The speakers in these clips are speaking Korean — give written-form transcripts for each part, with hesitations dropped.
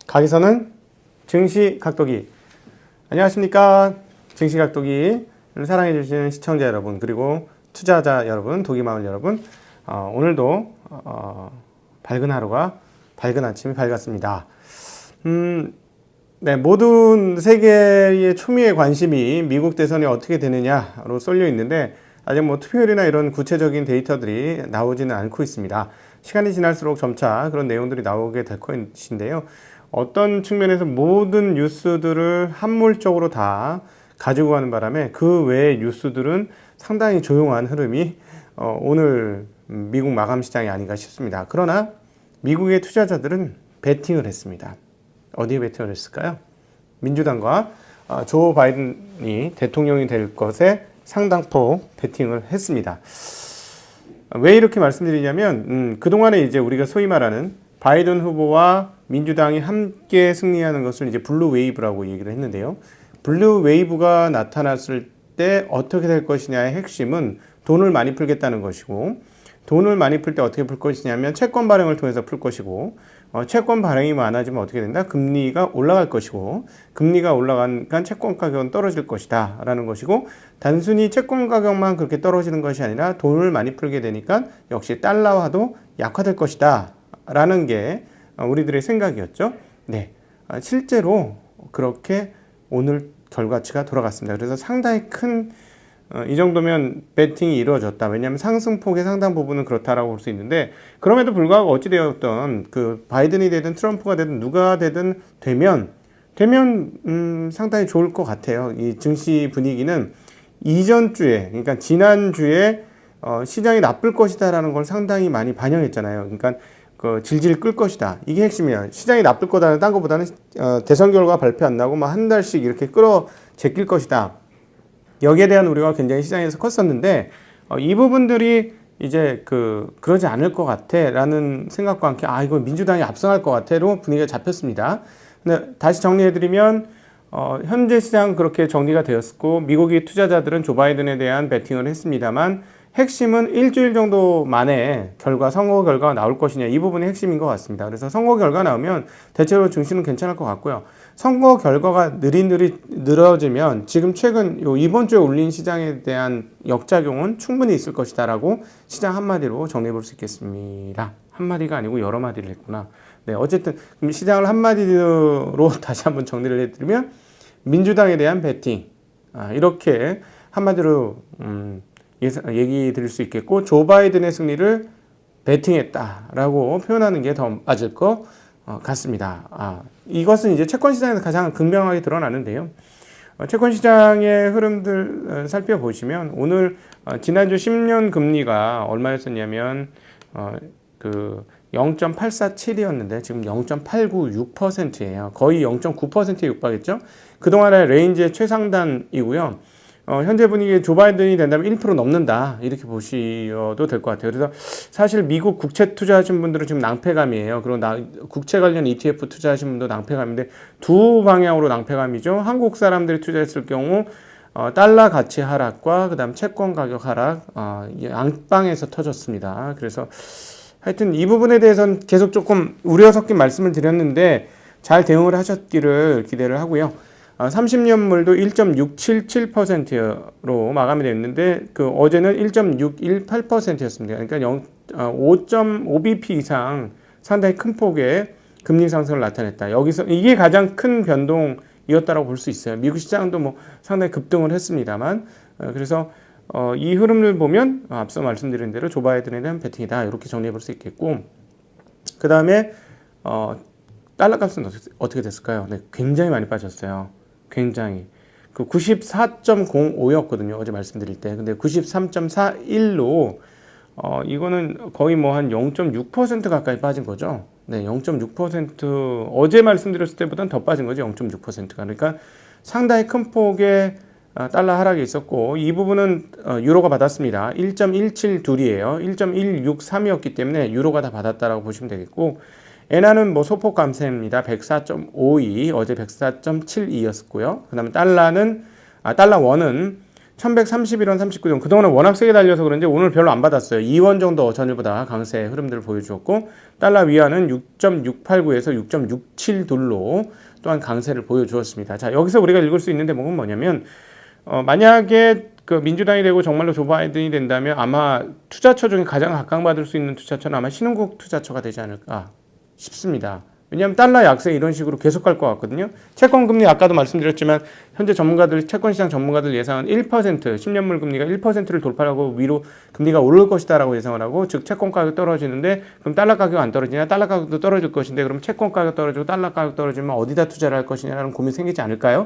가기서는 증시각도기. 안녕하십니까. 증시각도기를 사랑해주시는 시청자 여러분, 그리고 투자자 여러분, 도기마을 여러분, 오늘도 밝은 하루가, 밝은 아침이 밝았습니다. 네, 모든 세계의 초미의 관심이 미국 대선이 어떻게 되느냐로 쏠려 있는데, 아직 투표율이나 이런 구체적인 데이터들이 나오지는 않고 있습니다. 시간이 지날수록 점차 그런 내용들이 나오게 될 것인데요. 어떤 측면에서 모든 뉴스들을 함몰적으로 다 가지고 가는 바람에 그 외의 뉴스들은 상당히 조용한 흐름이 오늘 미국 마감 시장이 아닌가 싶습니다. 그러나 미국의 투자자들은 베팅을 했습니다. 어디에 베팅을 했을까요? 민주당과 조 바이든이 대통령이 될 것에 상당폭 베팅을 했습니다. 왜 이렇게 말씀드리냐면 그동안에 이제 우리가 소위 말하는 바이든 후보와 민주당이 함께 승리하는 것을 이제 블루 웨이브라고 얘기를 했는데요. 블루 웨이브가 나타났을 때 어떻게 될 것이냐의 핵심은 돈을 많이 풀겠다는 것이고, 돈을 많이 풀 때 어떻게 풀 것이냐면 채권 발행을 통해서 풀 것이고, 채권 발행이 많아지면 어떻게 된다? 금리가 올라갈 것이고, 금리가 올라가니까 채권 가격은 떨어질 것이다 라는 것이고, 단순히 채권 가격만 그렇게 떨어지는 것이 아니라 돈을 많이 풀게 되니까 역시 달러화도 약화될 것이다 라는 게 우리들의 생각이었죠. 네, 실제로 그렇게 오늘 결과치가 돌아갔습니다. 그래서 상당히 큰 이 정도면 베팅이 이루어졌다. 왜냐하면 상승폭의 상당 부분은 그렇다라고 볼 수 있는데, 그럼에도 불구하고 어찌되었던 그 바이든이 되든 트럼프가 되든 누가 되든 되면 상당히 좋을 것 같아요. 이 증시 분위기는 이전 주에, 그러니까 지난 주에 시장이 나쁠 것이다라는 걸 상당히 많이 반영했잖아요. 그러니까 그 질질 끌 것이다. 이게 핵심이에요. 시장이 나쁠 거다는 딴 것보다는 대선 결과 발표 안 나고 한 달씩 이렇게 끌어 제낄 것이다. 여기에 대한 우려가 굉장히 시장에서 컸었는데, 이 부분들이 이제 그러지 않을 것 같아 라는 생각과 함께 이거 민주당이 압승할 것 같아로 분위기가 잡혔습니다. 근데 다시 정리해드리면 현재 시장 그렇게 정리가 되었고, 미국의 투자자들은 조 바이든에 대한 베팅을 했습니다만, 핵심은 일주일 정도 만에 선거 결과가 나올 것이냐, 이 부분이 핵심인 것 같습니다. 그래서 선거 결과 나오면 대체로 증시는 괜찮을 것 같고요. 선거 결과가 늘어지면 지금 최근 이번 주에 올린 시장에 대한 역작용은 충분히 있을 것이다라고 시장 한마디로 정리해 볼 수 있겠습니다. 한마디가 아니고 여러 마디를 했구나. 네, 어쨌든 시장을 한마디로 다시 한번 정리를 해드리면 민주당에 대한 베팅, 이렇게 한마디로 얘기 드릴 수 있겠고, 조 바이든의 승리를 베팅했다라고 표현하는 게 더 맞을 것 같습니다. 이것은 이제 채권 시장에서 가장 극명하게 드러나는데요. 채권 시장의 흐름들 살펴보시면 오늘 지난주 10년 금리가 얼마였었냐면 0.847이었는데 지금 0.896%예요. 거의 0.9%에 육박했죠. 그동안의 레인지의 최상단이고요. 현재 분위기에 조 바이든이 된다면 1% 넘는다, 이렇게 보셔도 될 것 같아요. 그래서 사실 미국 국채 투자하신 분들은 지금 낭패감이에요. 그리고 국채 관련 ETF 투자하신 분도 낭패감인데, 두 방향으로 낭패감이죠. 한국 사람들이 투자했을 경우 달러 가치 하락과 그다음 채권 가격 하락, 양방에서 터졌습니다. 그래서 하여튼 이 부분에 대해서는 계속 조금 우려 섞인 말씀을 드렸는데 잘 대응을 하셨기를 기대를 하고요. 30년물도 1.677%로 마감이 됐는데 어제는 1.618%였습니다. 그러니까 5.5bp 이상 상당히 큰 폭의 금리 상승을 나타냈다. 여기서 이게 가장 큰 변동이었다고 볼 수 있어요. 미국 시장도 상당히 급등을 했습니다만, 그래서 이 흐름을 보면 앞서 말씀드린 대로 조 바이든에 대한 베팅이다, 이렇게 정리해 볼 수 있겠고, 그 다음에 달러 값은 어떻게 됐을까요? 네, 굉장히 많이 빠졌어요. 굉장히 94.05였거든요 어제 말씀드릴 때. 근데 93.41로 이거는 거의 한 0.6% 가까이 빠진 거죠. 네, 0.6%, 어제 말씀드렸을 때보다는 더 빠진 거죠. 0.6%가. 그러니까 상당히 큰 폭의 달러 하락이 있었고, 이 부분은 유로가 받았습니다. 1.172이에요. 1.163이었기 때문에 유로가 다 받았다라고 보시면 되겠고, 엔화는 소폭 감세입니다. 104.52, 어제 104.72였고요. 그 다음에 달러 원은 1131원 39전. 그동안은 워낙 세게 달려서 그런지 오늘 별로 안 받았어요. 2원 정도 전일보다 강세 흐름들을 보여주었고, 달러 위안은 6.689에서 6.67돌로 또한 강세를 보여주었습니다. 자, 여기서 우리가 읽을 수 있는 대목은 뭐냐면, 만약에 그 민주당이 되고 정말로 조 바이든이 된다면 아마 투자처 중에 가장 각광받을 수 있는 투자처는 아마 신흥국 투자처가 되지 않을까 싶습니다. 왜냐하면 달러 약세 이런 식으로 계속 갈 것 같거든요. 채권 금리 아까도 말씀드렸지만 현재 전문가들 채권 시장 전문가들 예상은 1% 10년물 금리가 1%를 돌파하고 위로 금리가 오를 것이다라고 예상을 하고, 즉 채권 가격 떨어지는데 그럼 달러 가격 안 떨어지냐? 달러 가격도 떨어질 것인데 그럼 채권 가격 떨어지고 달러 가격 떨어지면 어디다 투자를 할 것이냐라는 고민 생기지 않을까요?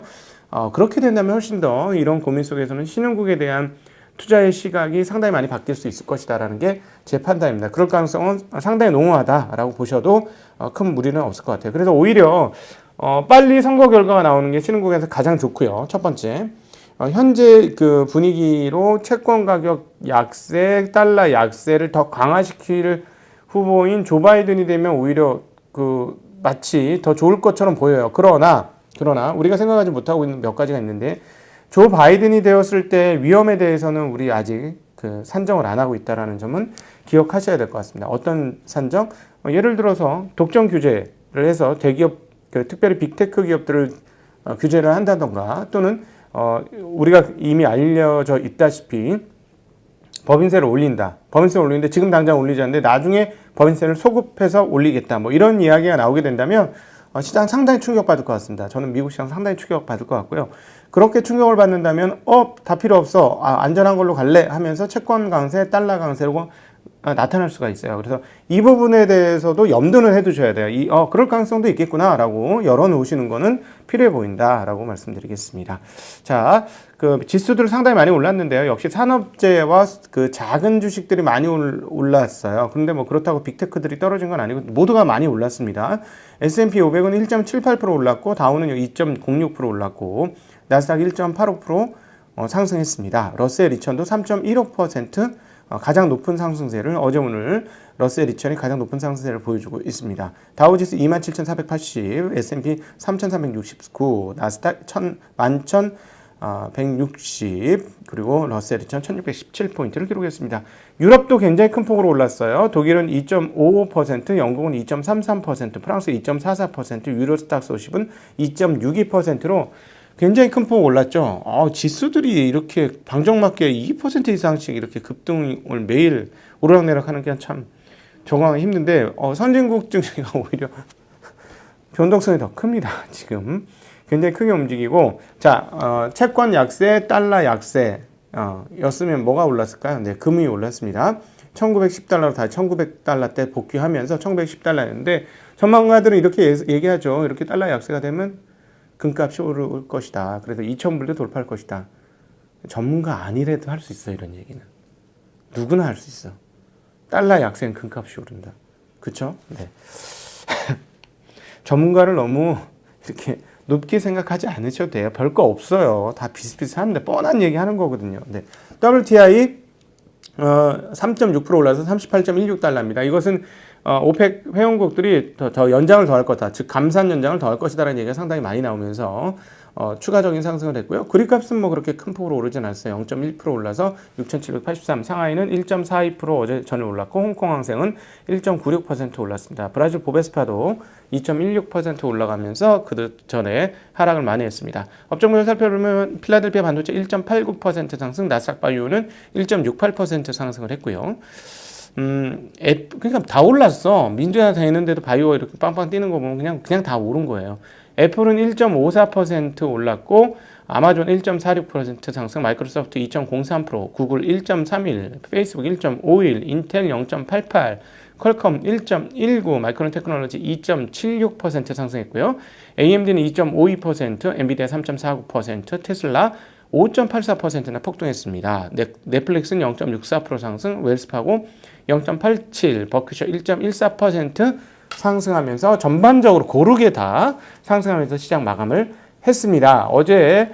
그렇게 된다면 훨씬 더 이런 고민 속에서는 신흥국에 대한 투자의 시각이 상당히 많이 바뀔 수 있을 것이다라는 게 제 판단입니다. 그럴 가능성은 상당히 농후하다라고 보셔도 큰 무리는 없을 것 같아요. 그래서 오히려 빨리 선거 결과가 나오는 게 신흥국에서 가장 좋고요. 첫 번째, 현재 그 분위기로 채권 가격 약세, 달러 약세를 더 강화시킬 후보인 조 바이든이 되면 오히려 그 마치 더 좋을 것처럼 보여요. 그러나 우리가 생각하지 못하고 있는 몇 가지가 있는데, 조 바이든이 되었을 때 위험에 대해서는 우리 아직 그 산정을 안 하고 있다는 점은 기억하셔야 될 것 같습니다. 어떤 산정? 예를 들어서 독점 규제를 해서 대기업, 특별히 빅테크 기업들을 규제를 한다던가, 또는 우리가 이미 알려져 있다시피 법인세를 올린다. 법인세를 올리는데 지금 당장 올리지 않는데 나중에 법인세를 소급해서 올리겠다. 뭐 이런 이야기가 나오게 된다면 시장 상당히 충격받을 것 같습니다. 저는 미국 시장 상당히 충격받을 것 같고요. 그렇게 충격을 받는다면 다 필요 없어. 안전한 걸로 갈래 하면서 채권 강세, 달러 강세로 나타날 수가 있어요. 그래서 이 부분에 대해서도 염두는 해두셔야 돼요. 그럴 가능성도 있겠구나라고 열어놓으시는 거는 필요해 보인다라고 말씀드리겠습니다. 자, 그 지수들 상당히 많이 올랐는데요. 역시 산업재와 그 작은 주식들이 많이 올랐어요. 그런데 뭐 그렇다고 빅테크들이 떨어진 건 아니고 모두가 많이 올랐습니다. S&P 500은 1.78% 올랐고, 다우는 2.06% 올랐고, 나스닥 1.85% 상승했습니다. 러셀 2000도 3.15% 가장 높은 상승세를, 어제 오늘 러셀 2000이 가장 높은 상승세를 보여주고 있습니다. 다우지수 27,480, S&P 3,369, 나스닥 11,160, 그리고 러셀 2000 1,617포인트를 기록했습니다. 유럽도 굉장히 큰 폭으로 올랐어요. 독일은 2.55%, 영국은 2.33%, 프랑스 2.44%, 유로스탁스 50은 2.62%로 굉장히 큰 폭 올랐죠. 지수들이 이렇게 방정맞게 2% 이상씩 이렇게 급등을 매일 오르락내락하는 게 참 적응하기 힘든데, 선진국 증시가 오히려 변동성이 더 큽니다. 지금 굉장히 크게 움직이고, 자, 채권 약세, 달러 약세 였으면 뭐가 올랐을까요? 네, 금이 올랐습니다. 1910달러로 다시 1900달러대 복귀하면서 1910달러였는데, 전망가들은 이렇게 얘기하죠. 이렇게 달러 약세가 되면 금값이 오를 것이다. 그래서 2,000불도 돌파할 것이다. 전문가 아니래도 할 수 있어, 이런 얘기는. 누구나 할 수 있어. 달러 약세는 금값이 오른다. 그쵸? 네. 전문가를 너무 이렇게 높게 생각하지 않으셔도 돼요. 별거 없어요. 다 비슷비슷한데 뻔한 얘기 하는 거거든요. 네. WTI 3.6% 올라서 38.16달러입니다. 이것은 오펙 회원국들이 더 연장을 더 할 거다. 즉 감산 연장을 더 할 것이다라는 얘기가 상당히 많이 나오면서 추가적인 상승을 했고요. 그리값은 뭐 그렇게 큰 폭으로 오르진 않았어요. 0.1% 올라서 6,783. 상하이는 1.42% 어제 전에 올랐고, 홍콩 항생은 1.96% 올랐습니다. 브라질 보베스파도 2.16% 올라가면서 그 전에 하락을 많이 했습니다. 업종별 살펴보면 필라델피아 반도체 1.89% 상승, 나스닥 바이오는 1.68% 상승을 했고요. 그러니까 다 올랐어. 민주당 되는데도 바이오가 이렇게 빵빵 뛰는 거 보면 그냥 다 오른 거예요. 애플은 1.54% 올랐고, 아마존 1.46% 상승, 마이크로소프트 2.03%, 구글 1.31, 페이스북 1.51, 인텔 0.88, 퀄컴 1.19, 마이크론 테크놀로지 2.76% 상승했고요. AMD는 2.52%, 엔비디아 3.49%, 테슬라 5.84%나 폭등했습니다. 넷플릭스는 0.64% 상승, 웰스파고 0.87, 버크셔 1.14% 상승하면서 전반적으로 고르게 다 상승하면서 시장 마감을 했습니다. 어제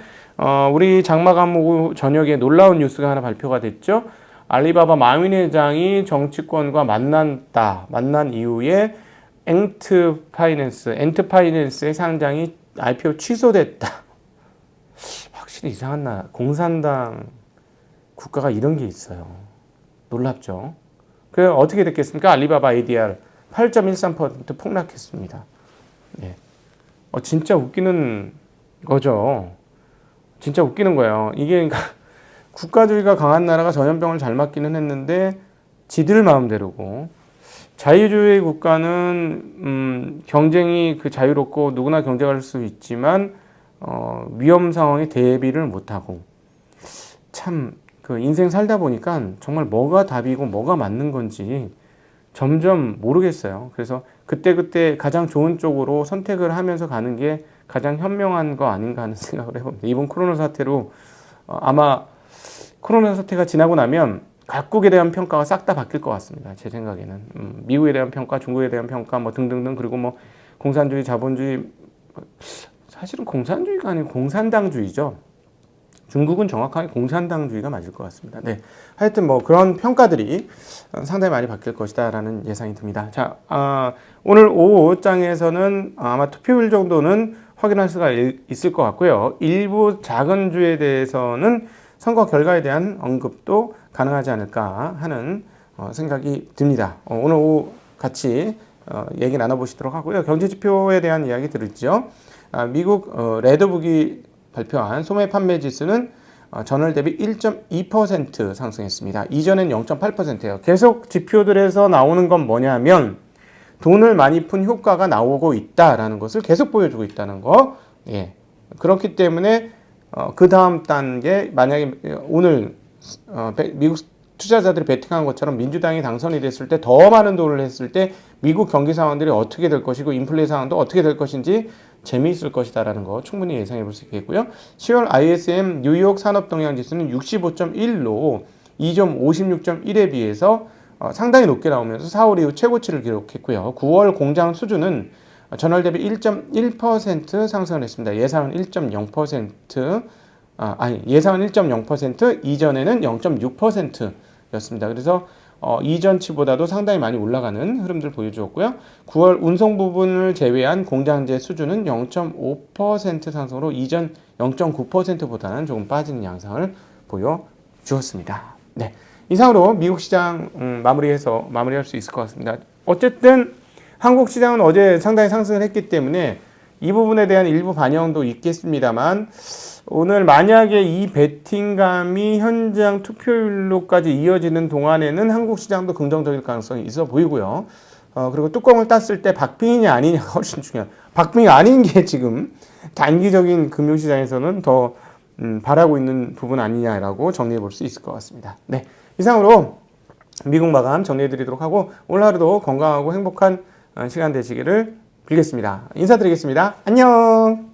우리 장마감 오후 저녁에 놀라운 뉴스가 하나 발표가 됐죠. 알리바바 마윈 회장이 정치권과 만난 이후에 엔트 파이낸스의 상장이 IPO 취소됐다. 확실히 이상한 나라. 공산당 국가가 이런 게 있어요. 놀랍죠. 그래서 어떻게 됐겠습니까? 알리바바 ADR 8.13% 폭락했습니다. 예. 진짜 웃기는 거죠. 진짜 웃기는 거예요. 이게 그러니까 국가주의가 강한 나라가 전염병을 잘 막기는 했는데 지들 마음대로고, 자유주의 국가는 경쟁이 자유롭고 누구나 경쟁할 수 있지만 위험 상황에 대비를 못하고, 참 인생 살다 보니까 정말 뭐가 답이고 뭐가 맞는 건지 점점 모르겠어요. 그래서 그때그때 가장 좋은 쪽으로 선택을 하면서 가는 게 가장 현명한 거 아닌가 하는 생각을 해봅니다. 이번 코로나 사태로 아마 코로나 사태가 지나고 나면 각국에 대한 평가가 싹 다 바뀔 것 같습니다. 제 생각에는 미국에 대한 평가, 중국에 대한 평가, 뭐 등등등, 그리고 뭐 공산주의, 자본주의, 사실은 공산주의가 아니고 공산당주의죠. 중국은 정확하게 공산당주의가 맞을 것 같습니다. 네, 하여튼 뭐 그런 평가들이 상당히 많이 바뀔 것이다라는 예상이 듭니다. 자, 오늘 오후 장에서는 아마 투표율 정도는 확인할 수가 있을 것 같고요. 일부 작은 주에 대해서는 선거 결과에 대한 언급도 가능하지 않을까 하는 생각이 듭니다. 오늘 오후 같이 얘기 나눠보시도록 하고요. 경제지표에 대한 이야기 들었죠. 미국 레더북이 발표한 소매 판매 지수는 전월 대비 1.2% 상승했습니다. 이전엔 0.8%예요. 계속 지표들에서 나오는 건 뭐냐면 돈을 많이 푼 효과가 나오고 있다라는 것을 계속 보여주고 있다는 거. 예. 그렇기 때문에 그 다음 단계, 만약에 오늘 미국 투자자들이 베팅한 것처럼 민주당이 당선이 됐을 때 더 많은 돈을 했을 때 미국 경기 상황들이 어떻게 될 것이고 인플레 상황도 어떻게 될 것인지 재미있을 것이다라는 거 충분히 예상해 볼 수 있겠고요. 10월 ISM 뉴욕 산업동향지수는 65.1로 2.56.1에 비해서 상당히 높게 나오면서 4월 이후 최고치를 기록했고요. 9월 공장 수주는 전월 대비 1.1% 상승을 했습니다. 예상은 1.0%, 예상은 1.0%, 이전에는 0.6%였습니다. 그래서 이전치보다도 상당히 많이 올라가는 흐름들 보여주었고요. 9월 운송 부분을 제외한 공장재 수주는 0.5% 상승으로 이전 0.9%보다는 조금 빠지는 양상을 보여주었습니다. 네, 이상으로 미국 시장 마무리할 수 있을 것 같습니다. 어쨌든 한국 시장은 어제 상당히 상승을 했기 때문에 이 부분에 대한 일부 반영도 있겠습니다만, 오늘 만약에 이 베팅감이 현장 투표율로까지 이어지는 동안에는 한국 시장도 긍정적일 가능성이 있어 보이고요. 그리고 뚜껑을 땄을 때 박빙이냐 아니냐가 훨씬 중요해요. 박빙이 아닌 게 지금 단기적인 금융시장에서는 더 바라고 있는 부분 아니냐라고 정리해 볼 수 있을 것 같습니다. 네, 이상으로 미국 마감 정리해 드리도록 하고, 오늘 하루도 건강하고 행복한 시간 되시기를 빌겠습니다. 인사드리겠습니다. 안녕.